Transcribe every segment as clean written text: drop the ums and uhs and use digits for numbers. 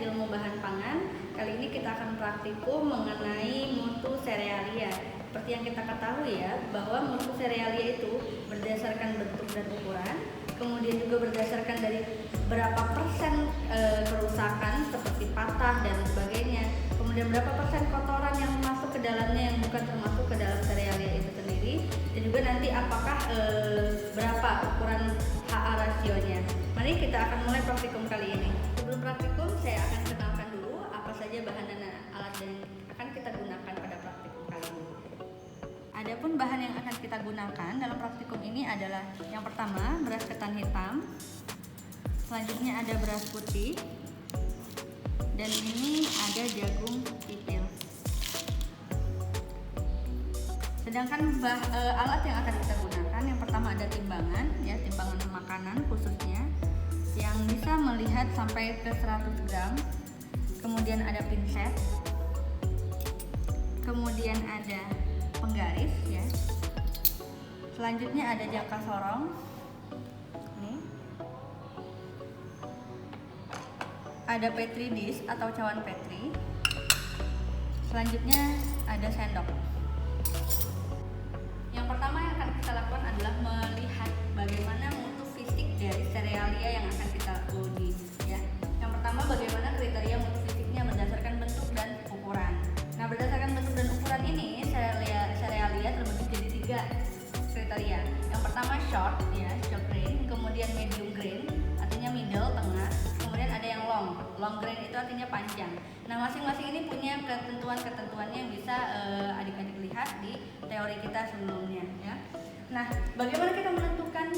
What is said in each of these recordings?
ilmu bahan pangan. Kali ini kita akan praktikum mengenai mutu serealia. Seperti yang kita ketahui ya, bahwa mutu serealia itu berdasarkan bentuk dan ukuran, kemudian juga berdasarkan dari berapa persen kerusakan seperti patah dan sebagainya, kemudian berapa persen kotoran yang masuk ke dalamnya yang bukan termasuk ke dalam serealia itu sendiri, dan juga nanti apakah berapa ukuran HA rasionya. Mari kita akan mulai praktikum kali ini. Sebelum praktikum, saya akan kenalkan dulu apa saja bahan dan alat yang akan kita gunakan pada praktikum kali ini. Adapun bahan yang akan kita gunakan dalam praktikum ini adalah yang pertama beras ketan hitam, selanjutnya ada beras putih, dan ini ada jagung pipil. Sedangkan alat yang akan kita gunakan yang pertama ada timbangan, ya, timbangan makanan khususnya yang bisa melihat sampai ke 100 gram. Kemudian ada pinset, kemudian ada penggaris, ya. Selanjutnya ada jangka sorong. Nih. Ada petri dish atau cawan petri. Selanjutnya ada sendok. Yang pertama yang akan kita lakukan adalah melihat bagaimana mutu fisik dari serealia yang akan kita uji, ya. Yang pertama, bagaimana kriteria mutu fisiknya berdasarkan bentuk dan ukuran. Nah, berdasarkan bentuk dan ukuran ini serealia terbagi jadi 3 kriteria. Yang pertama short, ya, short grain, kemudian medium grain, artinya middle, tengah, kemudian ada yang long grain itu artinya panjang. Nah, masing-masing ini punya ketentuan-ketentuannya yang bisa adik-adik lihat di teori kita sebelumnya, ya. Nah, bagaimana kita menentukan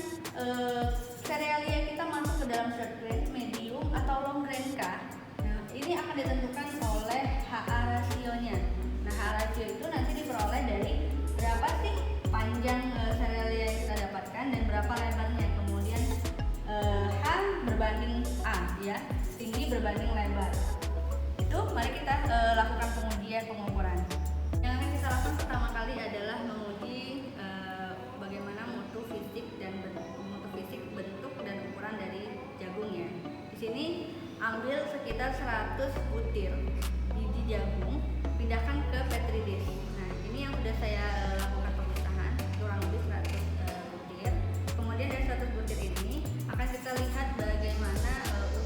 serealia kita masuk ke dalam short grain, medium atau long grain kah? Nah, ini akan ditentukan oleh HA rasionya. Nah, HA rasio itu nanti diperoleh dari berapa sih panjang serealia yang kita dapatkan dan berapa lebarnya. Kemudian H berbanding A, ya, tinggi berbanding lebar. Itu mari kita lakukan pengukuran. Yang akan kita lakukan pertama kali adalah menguji bagaimana mutu fisik bentuk dan ukuran dari jagung, ya. Di sini ambil sekitar 100 butir biji jagung, pindahkan ke petri dish. Nah, ini yang sudah saya lakukan pemisahan, kurang lebih 100 butir. Kemudian dari 100 butir ini akan kita lihat bagaimana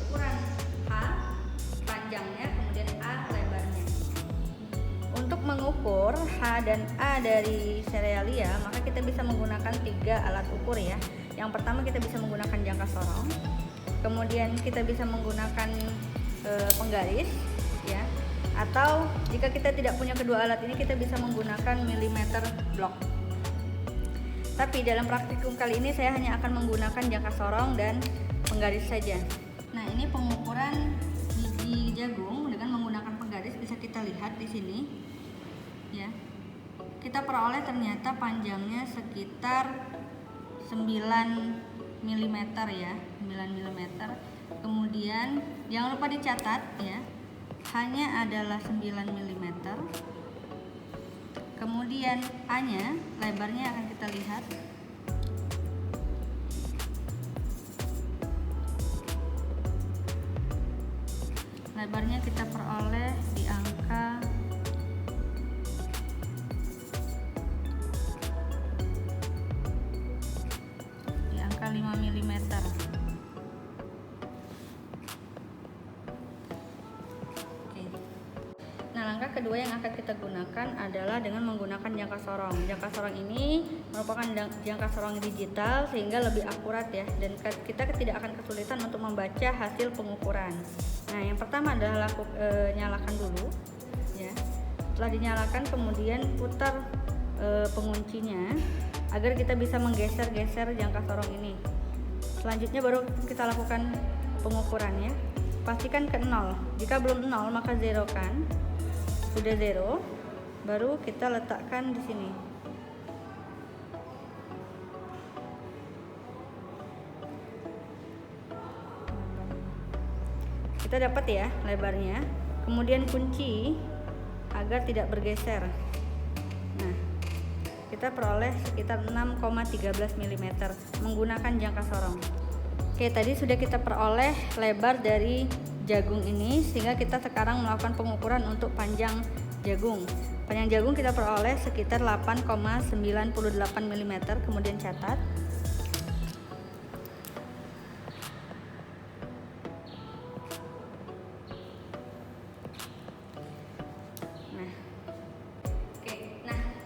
ukuran H panjangnya, kemudian A lebarnya. Untuk mengukur H dan A dari serealia, maka kita bisa menggunakan 3 alat ukur, ya. Yang pertama kita bisa menggunakan jangka sorong, kemudian kita bisa menggunakan penggaris, ya. Atau jika kita tidak punya kedua alat ini, kita bisa menggunakan milimeter blok. Tapi dalam praktikum kali ini saya hanya akan menggunakan jangka sorong dan penggaris saja. Nah, ini pengukuran biji jagung dengan menggunakan penggaris bisa kita lihat di sini, ya. Kita peroleh ternyata panjangnya sekitar 9 mm, ya, 9 mm. Kemudian jangan lupa dicatat, ya, hanya adalah 9 mm. Kemudian A-nya, lebarnya akan kita lihat. Lebarnya kita peroleh di angka 5 mm. Oke. Nah, langkah kedua yang akan kita gunakan adalah dengan menggunakan jangka sorong. Jangka sorong ini merupakan jangka sorong digital sehingga lebih akurat, ya, dan kita tidak akan kesulitan untuk membaca hasil pengukuran. Nah, yang pertama adalah nyalakan dulu, ya. Setelah dinyalakan, kemudian putar penguncinya agar kita bisa menggeser-geser jangka sorong ini. Selanjutnya baru kita lakukan pengukurannya. Pastikan ke 0. Jika belum 0 maka zerokan. Sudah 0, baru kita letakkan di sini. Kita dapat, ya, lebarnya. Kemudian kunci agar tidak bergeser. Nah, kita peroleh sekitar 6,13 mm menggunakan jangka sorong. Oke, tadi sudah kita peroleh lebar dari jagung ini, sehingga kita sekarang melakukan pengukuran untuk panjang jagung. Panjang jagung kita peroleh sekitar 8,98 mm, kemudian catat.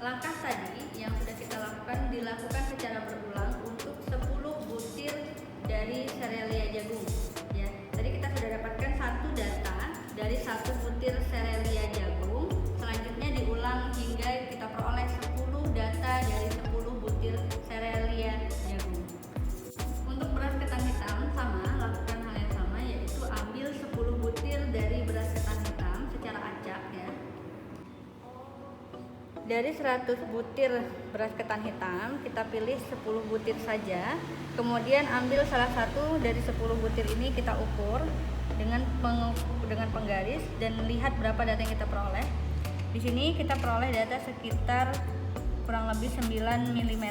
Langkah tadi yang sudah kita lakukan dilakukan secara berulang untuk 10 butir dari serealia jagung. Ya, tadi kita sudah dapatkan satu data dari satu butir serealia jagung. Selanjutnya diulang hingga kita peroleh 10 data dari 10 butir serealia jagung. Untuk beras ketan hitam sama, lakukan hal yang sama, yaitu ambil 10 butir dari beras ketan hitam secara acak ya. Dari 100 butir beras ketan hitam, kita pilih 10 butir saja. Kemudian ambil salah satu dari 10 butir ini, kita ukur dengan penggaris dan lihat berapa data yang kita peroleh. Di sini kita peroleh data sekitar kurang lebih 9 mm.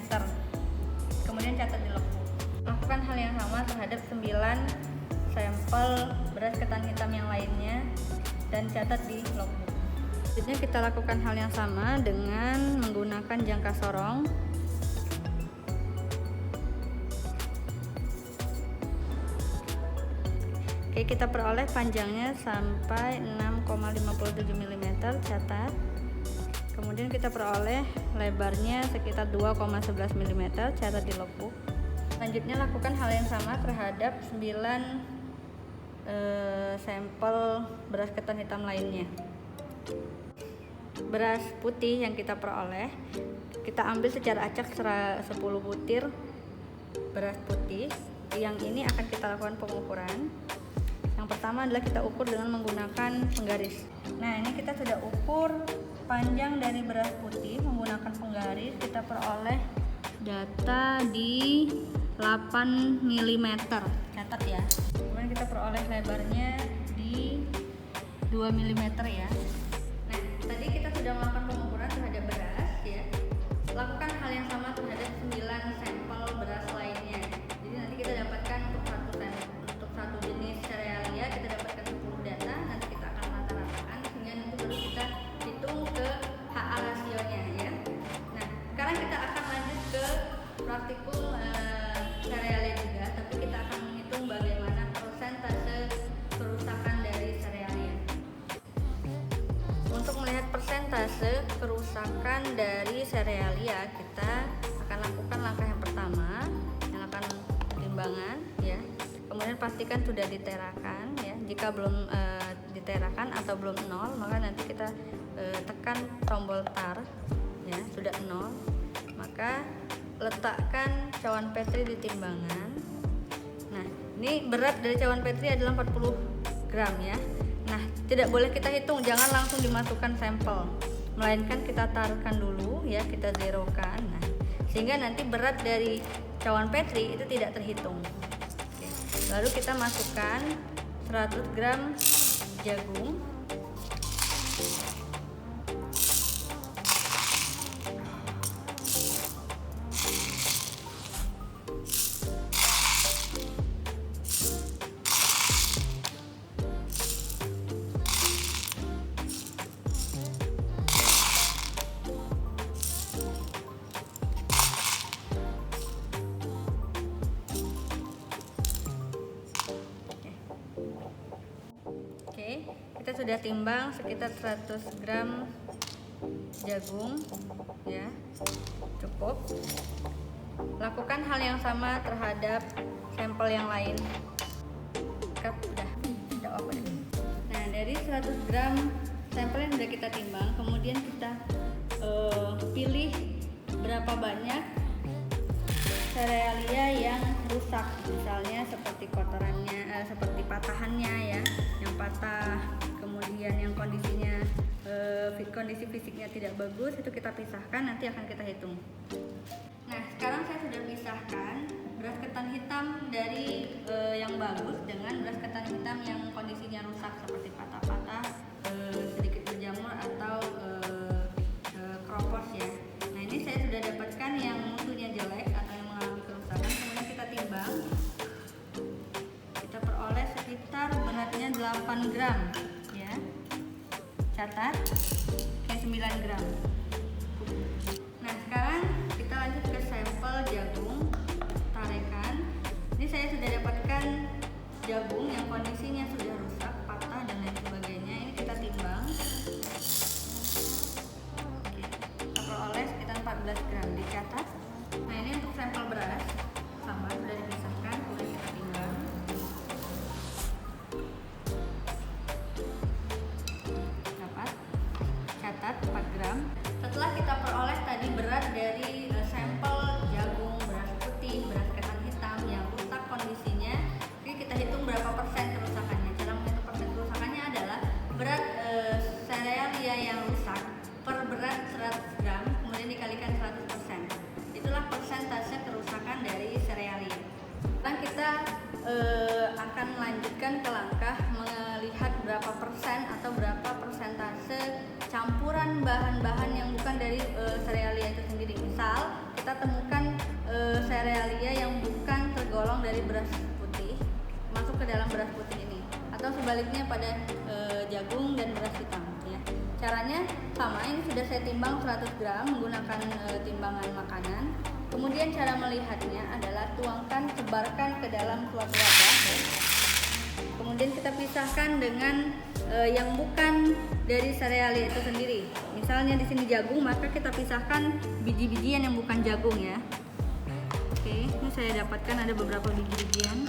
Kemudian catat di logbook. Lakukan hal yang sama terhadap 9 sampel beras ketan hitam yang lainnya dan catat di logbook. Selanjutnya kita lakukan hal yang sama dengan menggunakan jangka sorong. Oke, kita peroleh panjangnya sampai 6,57 mm, catat. Kemudian kita peroleh lebarnya sekitar 2,11 mm, catat di logbook. Selanjutnya lakukan hal yang sama terhadap 9 sampel beras ketan hitam lainnya. Beras putih yang kita peroleh, kita ambil secara acak 10 butir beras putih. Yang ini akan kita lakukan pengukuran. Yang pertama adalah kita ukur dengan menggunakan penggaris. Nah, ini kita sudah ukur panjang dari beras putih menggunakan penggaris. Kita peroleh data di 8 mm, catat ya. Kemudian kita peroleh lebarnya di 2 mm ya. Tadi kita sudah melakukan pengukuran terhadap beras ya. Lakukan hal yang sama terhadap 9 sampel beras lainnya. Jadi nanti kita dapatkan untuk satu jenis serealia kita dapatkan 10 data. Nanti kita akan rata-ratakan sehingga nanti baru kita hitung ke HA rasionya ya. Nah, sekarang kita akan lanjut ke praktikum serealia juga, tapi kita akan menghitung bagaimana persentase kerusakan dari serealia. Untuk melihat persentase kerusakan dari serealia, kita akan lakukan langkah yang pertama, yang akan timbangan ya. Kemudian pastikan sudah diterakan ya. Jika belum diterakan atau belum 0, maka nanti kita tekan tombol tar ya. Sudah 0, maka letakkan cawan Petri di timbangan. Nah, ini berat dari cawan Petri adalah 40 gram ya. Nah, tidak boleh kita hitung, jangan langsung dimasukkan sampel, melainkan kita taruhkan dulu ya, kita zerokan. Nah, sehingga nanti berat dari cawan Petri itu tidak terhitung. Oke. Lalu kita masukkan 100 gram jagung. Kita sudah timbang sekitar 100 gram jagung ya, cukup. Lakukan hal yang sama terhadap sampel yang lain. Udah apa deh. Nah, dari 100 gram sampel yang sudah kita timbang, kemudian kita pilih berapa banyak serealia yang rusak, misalnya seperti kotorannya, seperti patahannya ya, yang patah, kemudian yang kondisinya kondisi fisiknya tidak bagus, itu kita pisahkan, nanti akan kita hitung. Nah, sekarang saya sudah pisahkan beras ketan hitam dari yang bagus dengan beras ketan hitam yang kondisinya rusak seperti patah-patah, sedikit berjamur atau keropos ya. Nah, ini saya sudah dapatkan yang mutunya jelek atau yang mengalami kerusakan. Kemudian kita timbang, kita peroleh sekitar beratnya 8 gram ya. Catat, kayak 9 gram. Nah, sekarang kita lanjut ke sampel jagung tarekan. Ini saya sudah dapatkan jagung yang kondisinya sudah rusak, patah dan lain sebagainya. Ini kita timbang. Oke, kita peroleh sekitar 14 gram, dicatat. Nah, ini untuk sampel beras sama sudah dipisahkan, kemudian kita timbang. Dapat, catat 4 gram. Setelah kita peroleh tadi berat dari sampel jagung, beras putih, beras ketan hitam yang rusak kondisinya, jadi kita hitung berapa persen kerusakannya. Cara menghitung persen kerusakannya adalah berat serealia yang rusak per berat 100 gram kemudian dikalikan 100%. Itulah persentase kerusakan dari serealia. Sekarang kita akan melanjutkan ke langkah melihat berapa persen atau berapa persentase campuran bahan-bahan yang bukan dari serealia itu sendiri. Misal kita temukan serealia yang bukan tergolong dari beras putih masuk ke dalam beras putih ini, atau sebaliknya pada jagung dan beras hitam ya. Caranya sama, ini sudah saya timbang 100 gram menggunakan timbangan makanan. Kemudian cara melihatnya adalah tuangkan, sebarkan ke dalam suatu wadah ya. Kemudian kita pisahkan dengan yang bukan dari serealia itu sendiri. Misalnya di sini jagung, maka kita pisahkan biji-bijian yang bukan jagung ya. Oke, ini saya dapatkan ada beberapa biji-bijian.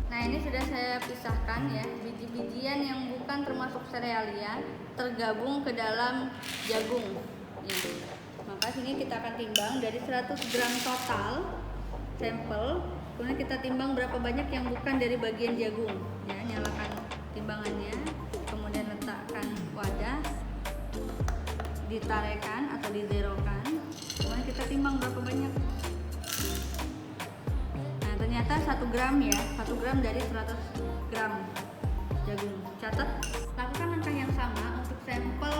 Nah, ini sudah saya pisahkan ya, biji-bijian yang bukan termasuk serealia tergabung ke dalam jagung ya. Maka sini kita akan timbang dari 100 gram total sampel, kemudian kita timbang berapa banyak yang bukan dari bagian jagung ya. Nyalakan timbangannya, kemudian letakkan wadah, ditarekan atau dizerokan, kemudian kita timbang berapa banyak. Nah, ternyata 1 gram ya, 1 gram dari 100 gram jagung. Catat, lakukan langkah yang sama untuk sampel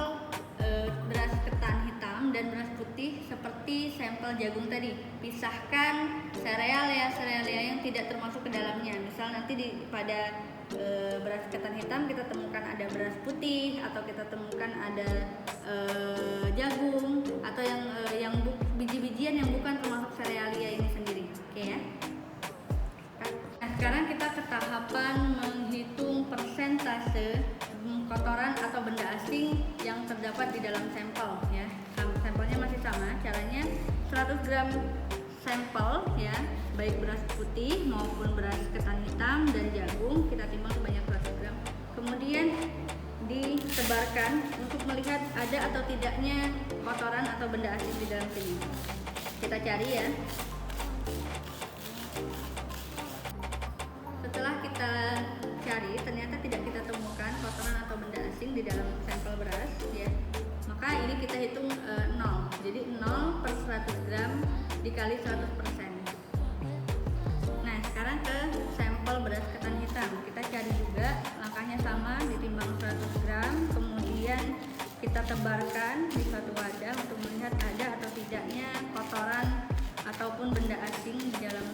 beras ketan hitam dan beras putih seperti sampel jagung tadi. Pisahkan serealia yang tidak termasuk ke dalamnya. Misal nanti pada beras ketan hitam kita temukan ada beras putih, atau kita temukan ada jagung, atau yang biji-bijian yang bukan termasuk serealia ini sendiri. Oke ya. Nah, sekarang kita ke tahapan menghitung persentase kotoran atau benda asing yang terdapat di dalam sampel ya. Sampelnya masih sama, caranya 100 gram sampel ya, baik beras putih maupun beras ketan hitam dan jagung, kita timbang sebanyak 100 gram. Kemudian disebarkan untuk melihat ada atau tidaknya kotoran atau benda asing di dalam sini. Kita cari ya. Setelah kita cari, ternyata tidak kita temukan kotoran atau benda asing di dalam sampel beras ya. Maka ini kita hitung 0. Jadi 0 per 100 gram dikali 100%. Nah, sekarang ke sampel beras ketan hitam. Kita cari juga, langkahnya sama, ditimbang 100 gram, kemudian kita tebarkan di suatu wadah untuk melihat ada atau tidaknya kotoran ataupun benda asing di dalam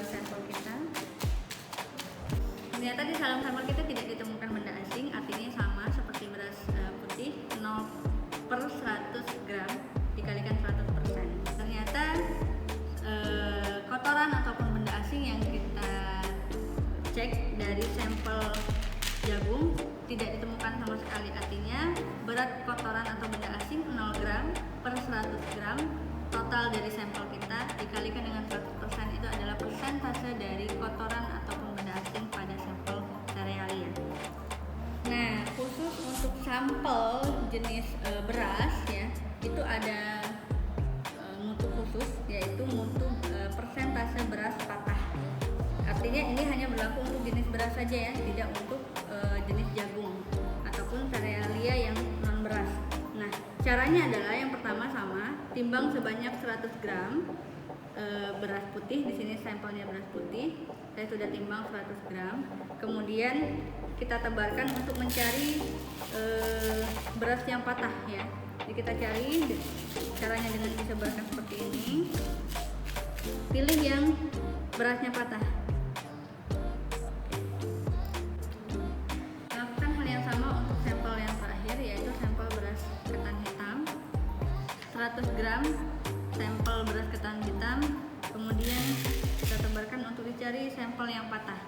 sampel kita. Ternyata di dalam sampel kita tidak ditemukan benda asing, artinya sama seperti beras putih, 0 per 100 gram dikalikan 100%. Ternyata kotoran ataupun benda asing yang kita cek dari sampel jagung tidak ditemukan sama sekali, artinya berat kotoran atau benda asing 0 gram per 100 gram total dari sampel kita dikalikan dengan 100%, itu adalah persentase dari kotoran ataupun benda asing pada sampel serealia. Nah, khusus untuk sampel jenis beras ya, itu ada mutu khusus, yaitu mutu persentase beras patah. Artinya ini hanya berlaku untuk jenis beras saja ya, tidak untuk jenis jagung ataupun serealia yang non beras. Nah, caranya adalah yang pertama sama, timbang sebanyak 100 gram beras putih. Di sini sampelnya beras putih, saya sudah timbang 100 gram. Kemudian kita tebarkan untuk mencari beras yang patah ya. Jadi kita cari, caranya dengan disebarkan seperti ini. Pilih yang berasnya patah. 100 gram sampel beras ketan hitam, kemudian kita tebarkan untuk dicari sampel yang patah.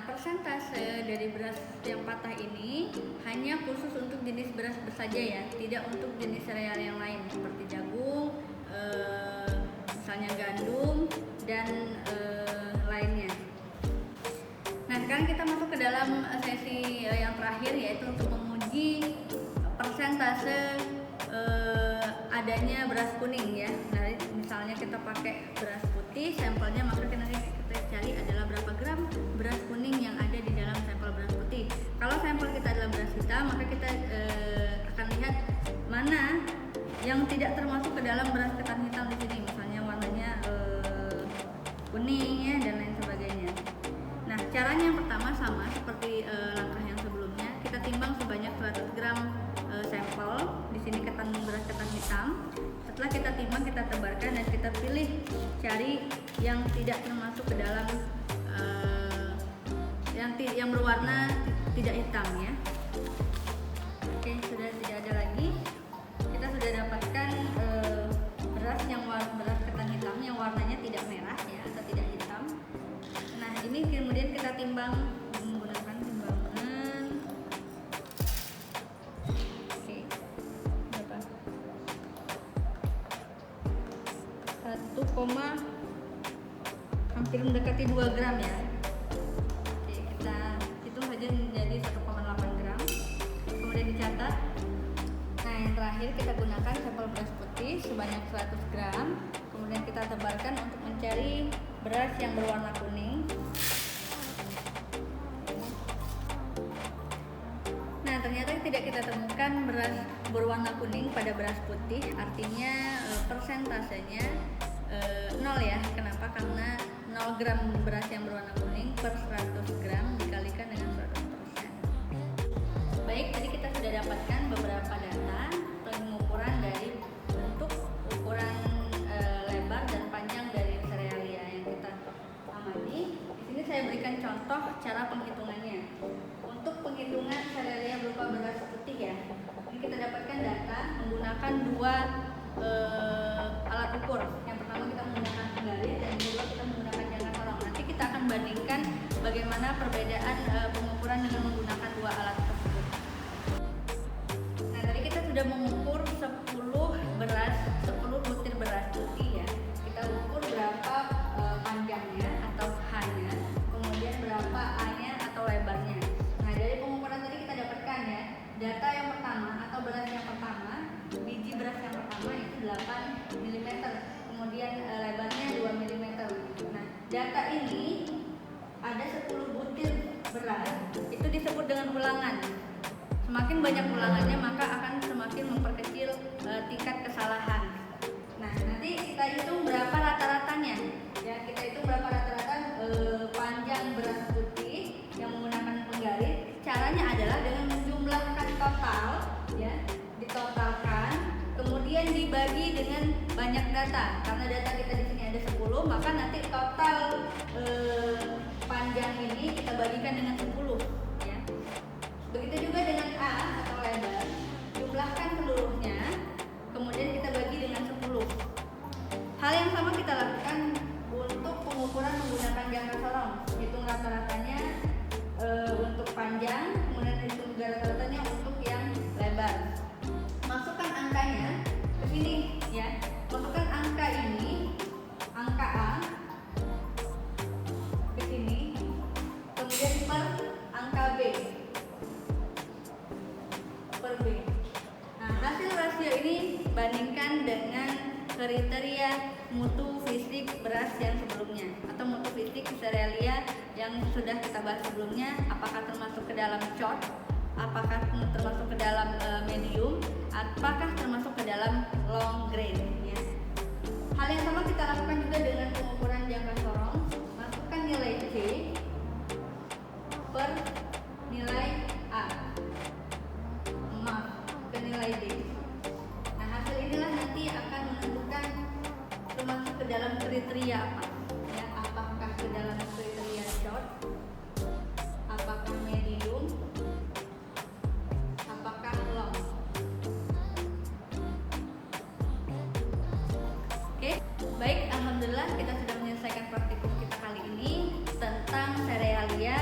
Persentase dari beras yang patah ini hanya khusus untuk jenis beras saja ya, tidak untuk jenis sereal yang lain seperti jagung, misalnya gandum dan lainnya. Nah, sekarang kita masuk ke dalam sesi yang terakhir, yaitu untuk menguji persentase adanya beras kuning ya. Nah, misalnya kita pakai beras putih sampelnya, maka kita cari adalah berapa gram beras kuning yang ada di dalam sampel beras putih. Kalau sampel kita adalah beras hitam, maka kita akan lihat mana yang tidak termasuk ke dalam beras ketan hitam di sini, misalnya warnanya kuning ya dan lain sebagainya. Nah, caranya yang pertama sama seperti langkah yang sebelumnya, kita timbang sebanyak 100 gram sampel. Di sini beras ketan hitam. Setelah kita timbang, kita tebarkan dan kita pilih cari yang tidak termasuk ke dalam yang berwarna tidak hitam ya. Oke, sudah tidak ada lagi. Kita sudah dapatkan beras ketan hitam yang warnanya tidak merah ya atau tidak hitam. Nah, ini kemudian kita timbang menggunakan timbangan. Oke, berapa? hampir mendekati 2 gram ya. Oke, kita hitung saja menjadi 1,8 gram. Kemudian dicatat. Nah, yang terakhir kita gunakan sampel beras putih sebanyak 100 gram. Kemudian kita tebarkan untuk mencari beras yang berwarna kuning. Nah, ternyata tidak kita temukan beras berwarna kuning pada beras putih, artinya persentasenya 0 ya. Kenapa? Karena 0 gram beras yang berwarna kuning per 100 gram dikalikan dengan 100%. Baik, tadi kita sudah dapatkan beberapa data pengukuran dari bentuk, ukuran lebar dan panjang dari serealia yang kita amati. Di sini saya berikan contoh cara penghitungannya. Untuk penghitungan serealia berupa beras putih ya, ini kita dapatkan data menggunakan dua alat ukur. Yang pertama kita menggunakan penggaris dan yang kedua kita menggunakan jangka sorong. Nanti kita akan bandingkan bagaimana perbedaan pengukuran dengan menggunakan dua alat tersebut. Nah, tadi kita sudah mengukur 10 butir beras putih ya. Kita ukur berapa panjangnya atau H-nya, kemudian berapa A-nya atau lebarnya. Nah, dari pengukuran tadi kita dapatkan ya, data yang pertama atau beras yang pertama, biji beras yang pertama itu 8 mm, kemudian lebarnya 2 mm. Nah, data ini ada 10 butir beras, itu disebut dengan ulangan. Semakin banyak ulangannya maka akan semakin memperkecil tingkat kesalahan. Nah, nanti kita hitung berapa rata-ratanya. Ya, kita hitung berapa rata-rata panjang beras putih yang menggunakan penggaris. Caranya adalah dengan menjumlahkan total, ya, ditotalkan, kemudian dibagi dengan banyak data. Karena data kita di sini ada 10, maka nanti total panjang ini kita bagikan dengan 10, ya. Begitu juga dengan A atau lebar, jumlahkan seluruhnya, kemudian kita bagi dengan 10. Hal yang sama kita lakukan untuk pengukuran menggunakan jangka sorong. Hitung rata-ratanya untuk panjang, kemudian hitung juga rata-ratanya untuk yang lebar. Masukkan angkanya ke sini ya. Masukkan angka ini, angka A ke sini, kemudian per angka B. Per B. Nah, hasil rasio ini bandingkan dengan kriteria mutu fisik beras yang sebelumnya atau mutu fisik serealia yang sudah kita bahas sebelumnya, apakah termasuk ke dalam short, apakah termasuk ke dalam medium, apakah termasuk ke dalam long grain ya. Hal yang sama kita lakukan juga dengan pengukuran jangka sorong. Masukkan nilai C per nilai A, ke nilai D. Nah, hasil inilah nanti akan menentukan termasuk ke dalam kriteria apa ya, apakah ke dalam kriteria short, apakah medium, apakah long. Baik, alhamdulillah kita sudah menyelesaikan praktikum kita kali ini tentang serealia.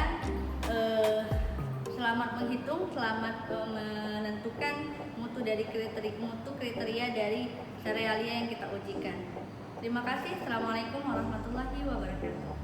Selamat menghitung, selamat menentukan mutu kriteria dari serealia yang kita ujikan. Terima kasih. Assalamualaikum warahmatullahi wabarakatuh.